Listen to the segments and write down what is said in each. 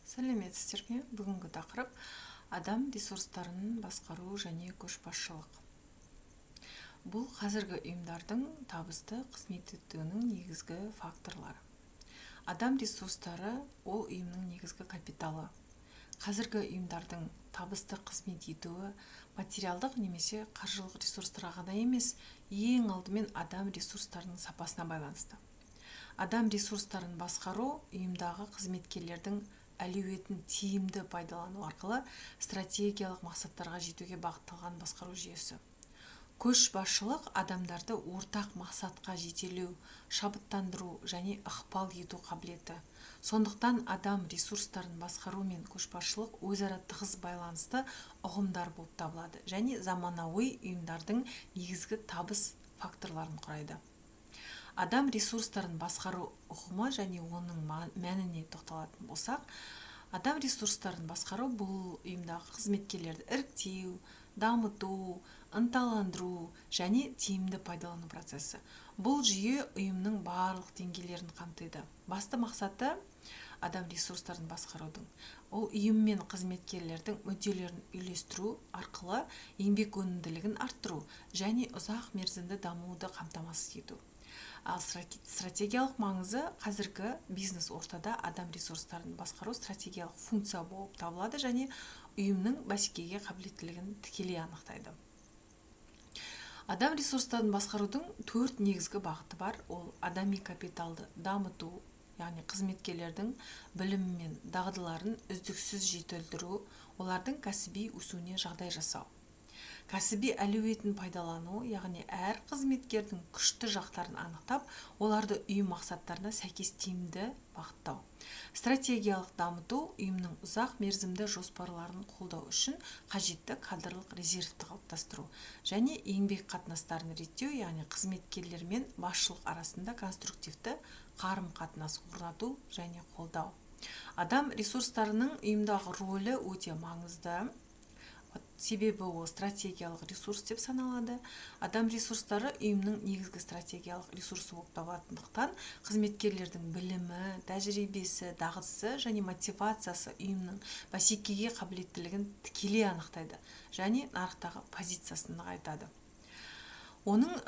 Сәлеметсіздер ме? Бүгінгі тақырып адам ресурстарын басқару және көшбасшылық. Бұл қазіргі ұйымдардың табысты қызмет етуінің негізгі факторлары. Адам ресурстары ол ұйымның негізгі капиталы. Қазіргі ұйымдардың табысты қызмет етуі материалдық немесе қаржылық ресурстарға ғана емес, ең алдымен адам ресурстарының сапасына байланысты. Адам ресурстарын басқару ұйымдағы қызметкерлердің әлеуетін тиімді пайдалану арқылы стратегиялық мақсаттарға жетуге бағытталған басқару жүйесі. Көшбасшылық адамдарды ортақ мақсатқа жетелеу, шабыттандыру және ықпал ету қабілеті. Сондықтан адам ресурстарын басқару мен көшбасшылық өзара тығыз байланысты ұғымдар болып табылады және заманауи ұйымдардың негізгі табыс факторларын құрайды. Адам ресурстарын басқару ұғымы және оның мәніне тоқталатын болсақ, адам ресурстарын басқару бұл ұйымдағы қызметкерлерді іріктеу, дамыту, ынталандыру және тиімді пайдалану процесі. Бұл жүйе ұйымның барлық деңгейлерін қамтиды. Басты мақсаты адам ресурстарын басқарудың ол ұйым мен қызметкерлердің мүдделерін үйлестіру арқылы еңбек өнімділігін арттыру және ұзақ мерзімді дамуды қамтамасыз ету. Ал стратегиялық маңызы қазіргі бизнес ортада адам ресурстарын басқару стратегиялық функция болып табылады және ұйымның бәсекеге қабілеттілігін тікелей анықтайды. Адам ресурстарын басқарудың 4 негізгі бағыты бар. Ол адами капиталды дамыту, яғни қызметкерлердің білімі мен дағдыларын үздіксіз жетілдіру, олардың кәсіби өсуіне жағдай жасау. Кәсіби әлеуетін пайдалану, яғни әр қызметкердің күшті жақтарын анықтап, оларды ұйым мақсаттарына сәйкес тиімді бағыттау. Стратегиялық дамыту ұйымның ұзақ мерзімді жоспарларын қолдау үшін қажетті кадрлық резервті қалыптастыру және еңбек қатынастарын реттеу, яғни қызметкерлер мен басшылық арасында конструктивті қарым-қатынас орнату және қолдау. Адам ресурстарының ұйымдағы рөлі өте маңызды. Себебі ол стратегиялық ресурс деп саналады. Адам ресурстары ұйымның негізгі стратегиялық ресурсы болып табылатындықтан, қызметкерлердің білімі, тәжірибесі, дағдысы және мотивациясы ұйымның бәсекеге қабілеттілігін тікелей анықтайды және нарықтағы позициясын нығайтады. Оның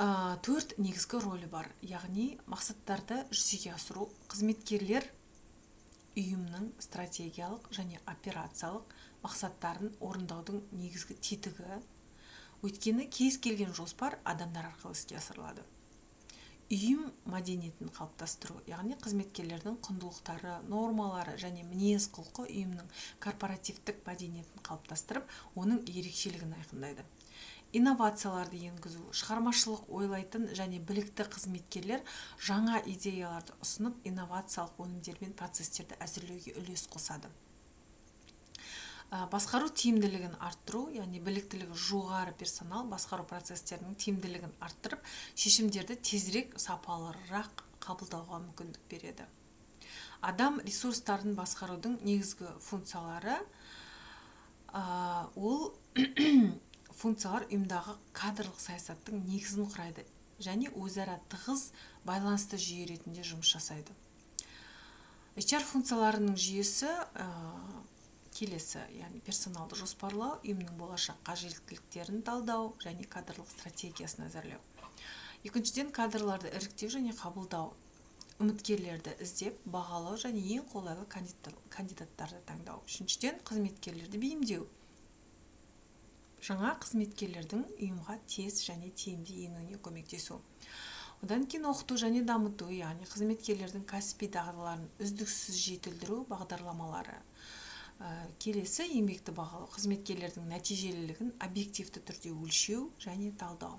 4 негізгі рөлі бар, яғни мақсаттарды жүзеге асыру. Қызметкерлер ұйымның стратегиялық және операциялық мақсаттарын орындаудың негізгі тетігі. Өйткені кез келген жоспар адамдар арқылы іске асырылады. Ұйым мәдениетін қалыптастыру, яғни қызметкерлердің құндылықтары, нормалары және мінез-құлқы ұйымның корпоративтік мәдениетін қалыптастырып, оның ерекшелігін айқындайды. Инновацияларды енгізу, шығармашылық ойлайтын және білікті қызметкерлер жаңа идеяларды ұсынып, инновациялық өнімдер мен процестерді әзірлеуге үлес қосады. Басқару тиімділігін арттыру, яғни біліктілігі жоғары персонал басқару процестерінің тиімділігін арттырып, шешімдерді тезірек, сапалырақ қабылдауға мүмкіндік береді. Адам ресурстарын басқарудың негізгі функциялары ол функциялар ұйымдағы кадрлық саясаттың негізін құрайды және өзара тығыз байланысты жүйе ретінде жұмыс жасайды. HR функцияларының жүйесі келесі, яғни персоналды жоспарлау, ұйымның болашақ қажеттіліктерін талдау және кадрлық стратегиясын әзірлеу. Екіншіден, кадрларды іріктеу және қабылдау, үміткерлерді іздеп, бағалау және ең қолайлы кандидаттарды таңдау. Үшіншіден, қызметкерлерді бейімдеу. Жаңа қызметкерлердің ұйымға тез және тиімді енуіне көмектесу. Одан кейін оқыту және дамыту, яғни қызметкерлердің кәсіби дағдыларын үздіксіз жетілдіру бағдарламалары. Келесі, еңбекті бағалау, қызметкерлердің нәтижелілігін объективті түрде өлшеу және талдау.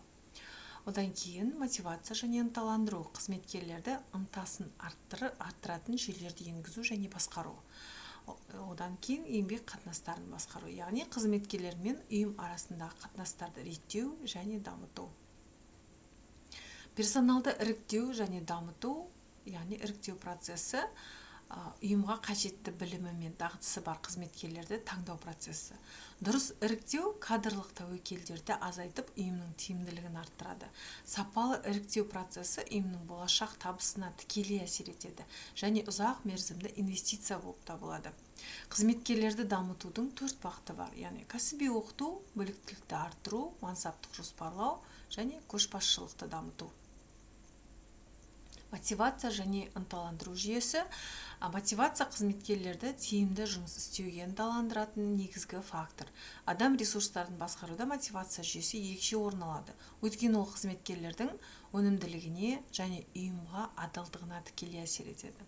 Одан кейін мотивация және ынталандыру, қызметкерлерді ынтасын арттыратын жүйелерді енгізу және басқару. Одан кейін еңбек қатынастарын басқару, яғни қызметкерлер мен ұйым арасындағы қатынастарды реттеу және дамыту. Персоналды іріктеу және дамыту, яғни іріктеу процесі ұйымға қажетті білімі мен дағдысы бар қызметкерлерді таңдау процесі. Дұрыс іріктеу кадрлық тәуекелдерді азайтып, ұйымның тиімділігін арттырады. Сапалы іріктеу процесі ұйымның болашақ табысына тікелей әсер етеді және ұзақ мерзімді инвестиция болып табылады. Қызметкерлерді дамытудың 4 бағыты бар, яғни кәсіби оқыту, біліктілікті арттыру, мансаптық жоспарлау және көшбасшылықты дамыту. Мотивация және ынталандыру жүйесі. Мотивация қызметкерлерді тиімді жұмыс істеуге ынталандыратын негізгі фактор. Адам ресурстарын басқаруда мотивация жүйесі ерекше орын алады. Өйткені ол қызметкерлердің өнімділігіне және ұйымға адалдығына тікелей әсер етеді.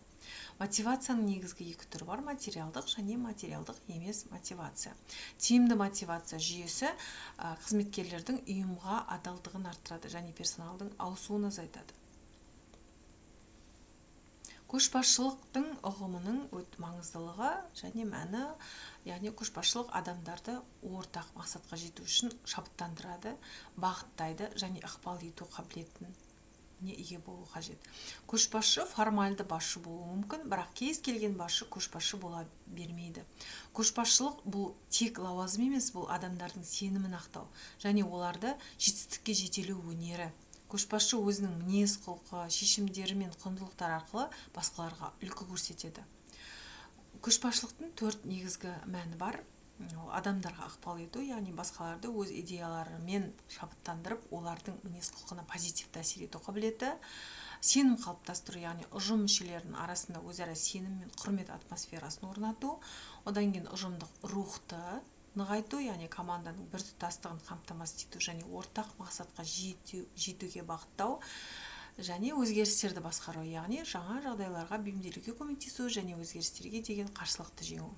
Мотивацияның негізгі 2 түрі бар: материалдық және материалдық емес мотивация. Тиімді мотивация жүйесі қызметкерлердің ұйымға адалдығын арттырады және персоналдың ауысуын азайтады. Көшбасшылықтың ұғымының маңыздылығы және мәні, яғни көшбасшылық адамдарды ортақ мақсатқа жету үшін шабыттандырады, бағыттайды және ықпал ету қабілетіне ие болу қажет. Көшбасшы формальды басшы болуы мүмкін, бірақ кез келген басшы көшбасшы бола бермейді. Көшбасшылық бұл тек лауазым емес, бұл адамдардың сенімін ақтау және оларды жетістікке жетелеу өнері. Көшбасшы өзінің мінез құлқы, шешімдері мен құндылықтар арқылы басқаларға үлгі көрсетеді. Көшбасшылықтың 4 негізгі мәні бар. Адамдарға ықпал ету, яғни басқаларды өз идеяларымен шабыттандырып, олардың мінез құлқына позитивті әсер ету қабілеті. Сенім қалыптастыру, яғни ұжым мүшелерінің арасында өзара сенім мен құрмет атмосферасын орнату. Одан кейін ұжымдық рухты нығайту, яғни команданың біртұтастығын қамтамасыз ету және ортақ мақсатқа жетуге бағыттау және өзгерістерді басқару, яғни жаңа жағдайларға бейімделуге көмектесу және өзгерістерге деген қарсылықты жеңу.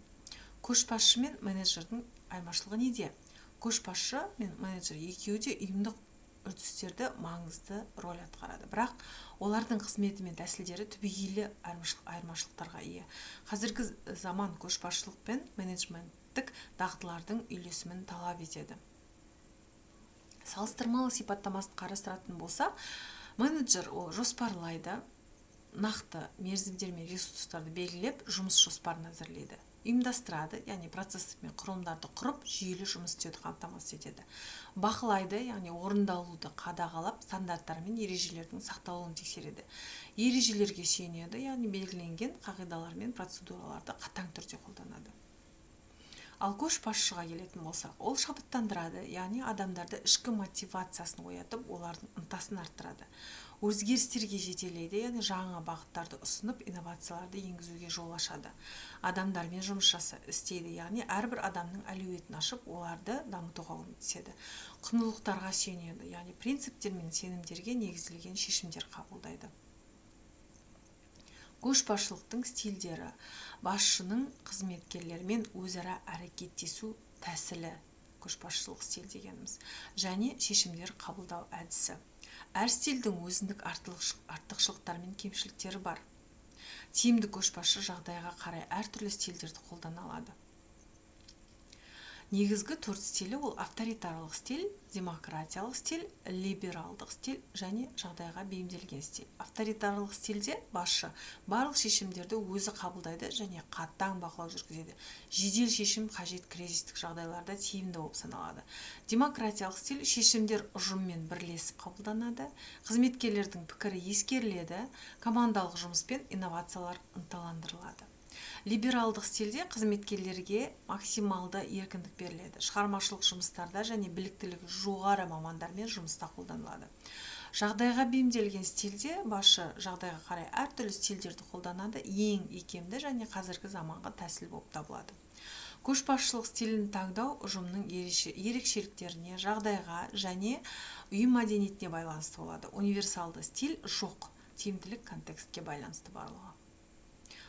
Көшбасшы мен менеджердің айырмашылығы неде? Көшбасшы мен менеджер екеуі де ұйымдық үрдістерді маңызды роль атқарады, бірақ олардың қызметі мен тәсілдері түбегейлі айырмашылықтарға ие. Қазіргі заман көшбасшылық пен менеджменттік дағдылардың үйлесімін талап етеді. Салыстырмалы сипаттамасын қарастыратын болса, менеджер ол жоспарлайды, нақты мерзімдер мен ресурстарды белгілеп, жұмыс жоспарын әзірлейді, ұйымдастырады, яғни процесс мен құрылымдарды құрып, жүйелі жұмыс істеуді қамтамасыз етеді. Бақылайды, яғни орындалуды қадағалап, стандарттар мен ережелердің сақталуын тексереді. Ережелерге сүйенеді, яғни белгіленген қағидалар мен процедураларды қатаң түрде қолданады. Ал көшбасшыға келетін болса, ол шабыттандырады, яғни адамдарды ішкі мотивациясын оятып, олардың ынтасын арттырады. Өзгерістерге жетелейді, яғни жаңа бағыттарды ұсынып, инновацияларды енгізуге жол ашады. Адамдармен жұмыс істейді, яғни әрбір адамның әлеуетін ашып, оларды дамытуға көмектеседі. Құндылықтарға сүйенеді, яғни принциптер мен сенімдерге негізделген шешімдер қабылдайды. Көшбасшылықтың стильдері: басшының қызметкерлермен өзара әрекеттесу тәсілі, көшбасшылық стиль дегеніміз, және шешімдер қабылдау әдісі. Әр стильдің өзіндік артықшылықтары мен кемшіліктері бар. Тиімді көшбасшы жағдайға қарай әртүрлі стильдерді қолдана алады. Негізгі 4 стилі ол авторитарлық стиль, демократиялық стиль, либералдық стиль және жағдайға бейімделген стиль. Авторитарлық стильде басшы барлық шешімдерді өзі қабылдайды және қатаң бақылау жүргізеді. Жедел шешім қажет кризистік жағдайларда тиімді болып саналады. Демократиялық стиль: шешімдер ұжыммен бірлесіп қабылданады, қызметкерлердің пікірі ескеріледі, командалық жұмыс пен инновациялар ынталандырылады. Либералдық стильде қызметкерлерге максималды еркіндік беріледі. Шығармашылық жұмыстарда және біліктілігі жоғары мамандармен жұмыста қолданылады. Жағдайға бейімделген стильде басшы жағдайға қарай әртүрлі стильдерді қолданады, ең икемді және қазіргі заманғы тәсіл болып табылады. Көшбасшылық стилін таңдау ұжымның ерекшеліктеріне, жағдайға және ұйым мәдениетіне байланысты болады. Универсалды стиль жоқ, тиімділік контекстке байланысты барлығы.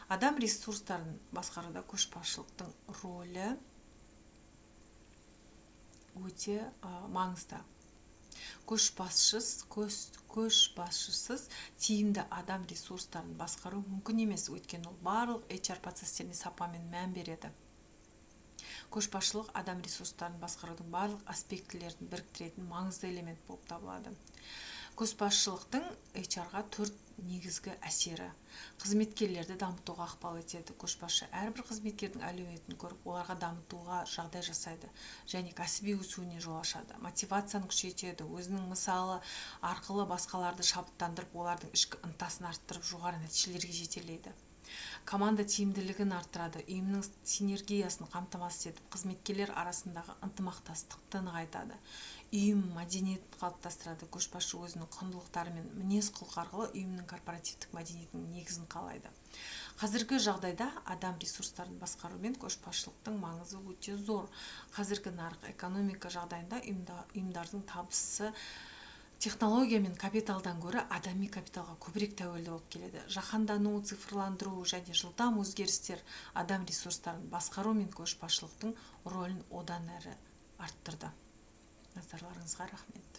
Адам ресурстарын басқаруда көшбасшылықтың рөлі өте маңызды. Көшбасшысыз тиімді адам ресурстарын басқару мүмкін емес, өйткені ол барлық HR процестеріне сапамен мән береді. Көшбасшылық адам ресурстарын басқарудың барлық аспектілерін біріктіретін маңызды элемент болып табылады. көшбасшылықтың HR-ға 4 негізгі әсері. Қызметкерлерді дамытуға ықпал етеді. Көшбасшы әрбір қызметкердің әлеуетін көріп, оларға дамытуға жағдай жасайды және кәсіби өсуіне жол ашады. Мотивацияны күшейтеді, өзінің мысалы арқылы басқаларды шабыттандырып, олардың ішкі ынтасын арттырып, жоғары нәтижелерге жетелейді. Команда тиімділігін арттырады, ұйымның синергиясын қамтамасыз етіп, қызметкерлер арасындағы ынтымақтастықты нығайтады. Ұйым мәдениетін қалыптастырады. Көшбасшы өзінің құндылықтары мен мінез-құлық арқылы ұйымның корпоративтік мәдениетінің негізін қалайды. Қазіргі жағдайда адам ресурстарын басқару мен көшбасшылықтың маңызы өте зор. Қазіргі нарық экономика жағдайында ұйымдардың табысы технология мен капиталдан гөрі адами капиталға көбірек тәуелді болып келеді. Жаһандану, цифрландыру және жылдам өзгерістер адам ресурстарын басқару мен көшбасшылықтың рөлін одан әрі арттырды. Назарларыңызға рахмет.